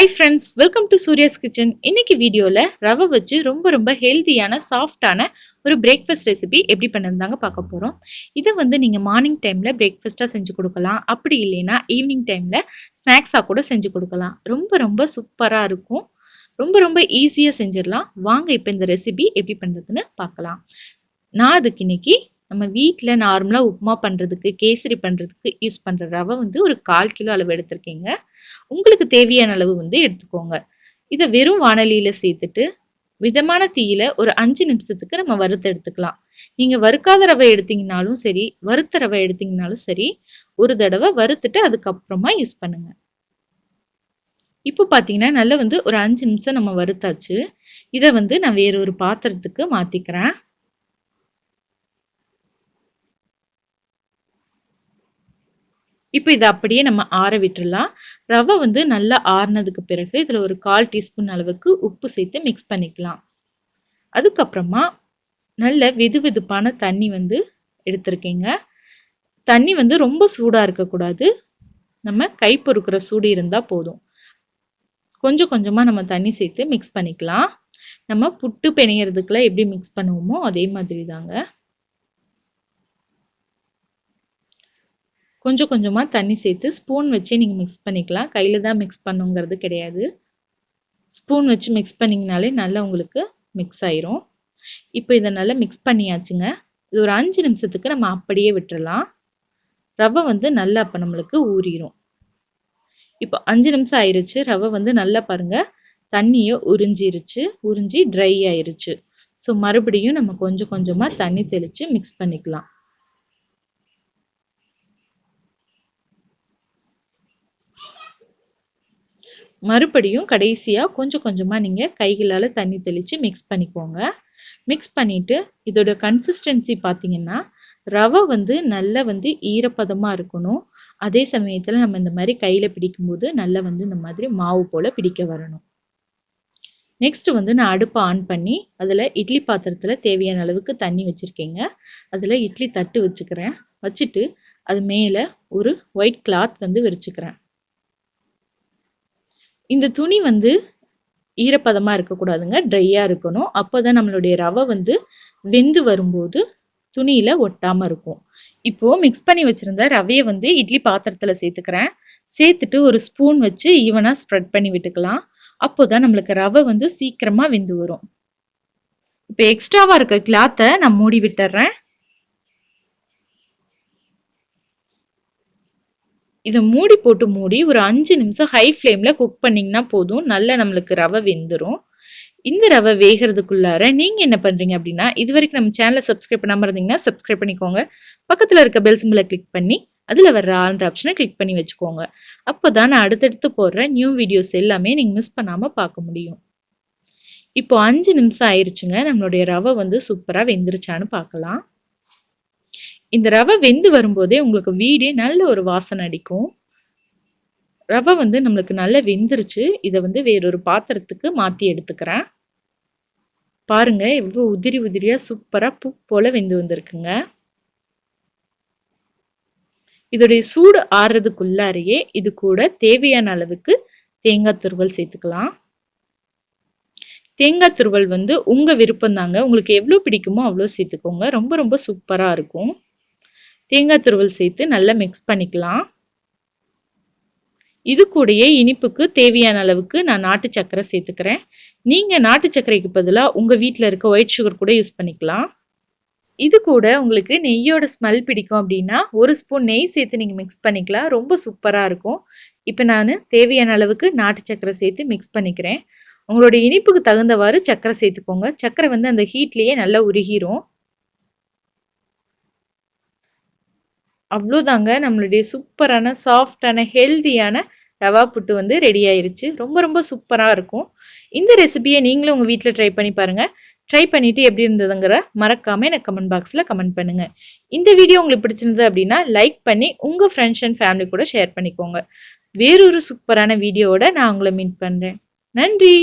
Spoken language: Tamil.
Hi friends, welcome to Surya's Kitchen. இன்னைக்கு வீடியோல ரவை வச்சு ரொம்ப ஹெல்தியான சாஃப்டான ஒரு பிரேக்ஃபாஸ்ட் ரெசிபி எப்படி பண்ணதாங்க பார்க்க போறோம். இதை நீங்க மார்னிங் டைம்ல பிரேக்ஃபாஸ்டா செஞ்சு கொடுக்கலாம். அப்படி இல்லைன்னா ஈவினிங் டைம்ல ஸ்நாக்ஸா கூட செஞ்சு கொடுக்கலாம். ரொம்ப சூப்பரா இருக்கும். ரொம்ப ஈஸியா செஞ்சிடலாம். வாங்க இப்போ இந்த ரெசிபி எப்படி பண்றதுன்னு பார்க்கலாம். நான் அதுக்கு இன்னைக்கு நம்ம வீட்டில் நார்மலாக உப்புமா பண்ணுறதுக்கு கேசரி பண்ணுறதுக்கு யூஸ் பண்ணுற ரவை ஒரு 1/4 கிலோ அளவு எடுத்திருக்கீங்க. உங்களுக்கு தேவையான அளவு எடுத்துக்கோங்க. இதை வெறும் வாணலியில் சேர்த்துட்டு மிதமான தீயில ஒரு 5 நிமிஷத்துக்கு நம்ம வறுத்து எடுத்துக்கலாம். நீங்க வறுக்காத ரவை எடுத்தீங்கனாலும் சரி, வறுத்த ரவை எடுத்தீங்கனாலும் சரி, ஒரு தடவை வறுத்துட்டு அதுக்கப்புறமா யூஸ் பண்ணுங்க. இப்போ பார்த்தீங்கன்னா நல்லா ஒரு 5 நிமிஷம் நம்ம வறுத்தாச்சு. இதை நான் வேற ஒரு பாத்திரத்துக்கு மாத்திக்கிறேன். இப்போ இதை அப்படியே நம்ம ஆற விட்டுறலாம். ரவை நல்லா ஆறுனதுக்கு பிறகு இதுல ஒரு 1/4 டீஸ்பூன் அளவுக்கு உப்பு சேர்த்து மிக்ஸ் பண்ணிக்கலாம். அதுக்கப்புறமா நல்ல வெதுவெதுப்பான தண்ணி எடுத்திருக்கீங்க. தண்ணி ரொம்ப சூடா இருக்கக்கூடாது. நம்ம கை பொறுக்கிற சூடு இருந்தா போதும். கொஞ்சமா நம்ம தண்ணி சேர்த்து மிக்ஸ் பண்ணிக்கலாம். நம்ம புட்டு பிணையறதுக்குலாம் எப்படி மிக்ஸ் பண்ணுவோமோ அதே மாதிரி தாங்க. கொஞ்சமா தண்ணி சேர்த்து ஸ்பூன் வச்சு நீங்க மிக்ஸ் பண்ணிக்கலாம். கையில தான் மிக்ஸ் பண்ணுங்கிறது கிடையாது. ஸ்பூன் வச்சு மிக்ஸ் பண்ணீங்கனாலே நல்லா உங்களுக்கு மிக்ஸ் ஆயிரும். இப்போ இதை நல்லா மிக்ஸ் பண்ணியாச்சுங்க. இது ஒரு 5 நிமிஷத்துக்கு நம்ம அப்படியே விட்டுறலாம். ரவை நல்லா அப்ப நம்மளுக்கு ஊறிடும். இப்போ 5 நிமிஷம் ஆயிருச்சு. ரவை நல்லா பாருங்க தண்ணியை உறிஞ்சி ட்ரை ஆயிருச்சு. ஸோ மறுபடியும் நம்ம கொஞ்சமா தண்ணி தெளிச்சு மிக்ஸ் பண்ணிக்கலாம். மறுபடியும் கடைசியா கொஞ்சமா நீங்க கைகளால தண்ணி தெளிச்சு மிக்ஸ் பண்ணிக்கோங்க. மிக்ஸ் பண்ணிட்டு இதோட கன்சிஸ்டன்சி பாத்தீங்கன்னா ரவை நல்லா ஈரப்பதமா இருக்கணும். அதே சமயத்துல நம்ம இந்த மாதிரி கையில பிடிக்கும் போது நல்லா இந்த மாதிரி மாவு போல பிடிக்க வரணும். நெக்ஸ்ட் நான் அடுப்பை ஆன் பண்ணி அதுல இட்லி பாத்திரத்துல தேவையான அளவுக்கு தண்ணி வச்சிருக்கேங்க. அதுல இட்லி தட்டு வச்சுக்கிறேன். வச்சுட்டு அது மேல ஒரு ஒயிட் கிளாத் விரிச்சுக்கிறேன். இந்த துணி ஈரப்பதமா இருக்கக்கூடாதுங்க, ட்ரையா இருக்கணும். அப்போதான் நம்மளுடைய ரவை வெந்து வரும்போது துணியில ஒட்டாம இருக்கும். இப்போ மிக்ஸ் பண்ணி வச்சிருந்த ரவையை இட்லி பாத்திரத்துல சேர்த்துக்கிறேன். சேர்த்துட்டு ஒரு ஸ்பூன் வச்சு ஈவனா ஸ்ப்ரெட் பண்ணி விட்டுக்கலாம். அப்போதான் நம்மளுக்கு ரவை சீக்கிரமா வெந்து வரும். இப்போ எக்ஸ்ட்ராவா இருக்க கிளாத்தை நான் மூடி விட்டுறேன். இதை மூடி ஒரு 5 நிமிஷம் ஹை ஃப்ளேம்ல குக் பண்ணீங்கன்னா போதும். நல்லா நம்மளுக்கு ரவை வெந்துடும். இந்த ரவை வேகிறதுக்குள்ளார நீங்க என்ன பண்றீங்க அப்படின்னா, இது வரைக்கும் நம்ம சேனலை சப்ஸ்கிரைப் பண்ணாம இருந்தீங்கன்னா சப்ஸ்கிரைப் பண்ணிக்கோங்க. பக்கத்துல இருக்க பெல் சிம்பிளை கிளிக் பண்ணி அதுல வர்ற ஆல் ஆப்ஷனை கிளிக் பண்ணி வச்சுக்கோங்க. அப்போதான் நான் அடுத்தடுத்து போடுற நியூ வீடியோஸ் எல்லாமே நீங்க மிஸ் பண்ணாம பார்க்க முடியும். இப்போ 5 நிமிஷம் ஆயிருச்சுங்க. நம்மளுடைய ரவை சூப்பரா வெந்துருச்சான்னு பார்க்கலாம். இந்த ரவை வெந்து வரும்போதே உங்களுக்கு வீடே நல்ல ஒரு வாசனை அடிக்கும். ரவை நம்மளுக்கு நல்லா வெந்துருச்சு. இதை வேறொரு பாத்திரத்துக்கு மாத்தி எடுத்துக்கிறேன். பாருங்க எவ்வளவு உதிரியா சூப்பரா பூ போல வெந்து வந்திருக்குங்க. இதோடைய சூடு ஆறுறதுக்குள்ளாரையே இது கூட தேவையான அளவுக்கு தேங்காய் துருவல் சேர்த்துக்கலாம். தேங்காய் துருவல் உங்க விருப்பம் தாங்க. உங்களுக்கு எவ்வளவு பிடிக்குமோ அவ்வளவு சேர்த்துக்கோங்க. ரொம்ப சூப்பரா இருக்கும். தேங்காய் துருவல் சேர்த்து நல்லா மிக்ஸ் பண்ணிக்கலாம். இது கூடயே இனிப்புக்கு தேவையான அளவுக்கு நான் நாட்டு சர்க்கரை சேர்த்துக்கிறேன். நீங்க நாட்டு சர்க்கரைக்கு பதிலா உங்க வீட்டில் இருக்க ஒயிட் சுகர் கூட யூஸ் பண்ணிக்கலாம். இது கூட உங்களுக்கு நெய்யோட ஸ்மெல் பிடிக்கும் அப்படின்னா ஒரு ஸ்பூன் நெய் சேர்த்து நீங்க மிக்ஸ் பண்ணிக்கலாம். ரொம்ப சூப்பரா இருக்கும். இப்போ நான் தேவையான அளவுக்கு நாட்டு சர்க்கரை சேர்த்து மிக்ஸ் பண்ணிக்கிறேன். உங்களோட இனிப்புக்கு தகுந்தவாறு சர்க்கரை சேர்த்துக்கோங்க. சர்க்கரை அந்த ஹீட்லயே நல்லா உருகிரும். அவ்வளோதாங்க, நம்மளுடைய சூப்பரான சாஃப்டான ஹெல்தியான ரவா புட்டு ரெடி ஆயிருச்சு. ரொம்ப சூப்பரா இருக்கும். இந்த ரெசிபியை நீங்களும் உங்க வீட்டில் ட்ரை பண்ணி பாருங்க. ட்ரை பண்ணிட்டு எப்படி இருந்ததுங்கிற மறக்காம எனக்கு கமெண்ட் பாக்ஸ்ல கமெண்ட் பண்ணுங்க. இந்த வீடியோ உங்களுக்கு பிடிச்சிருந்தது அப்படின்னா லைக் பண்ணி உங்க ஃப்ரெண்ட்ஸ் அண்ட் ஃபேமிலி கூட ஷேர் பண்ணிக்கோங்க. வேறொரு சூப்பரான வீடியோவோட நான் உங்களை மீட் பண்றேன். நன்றி.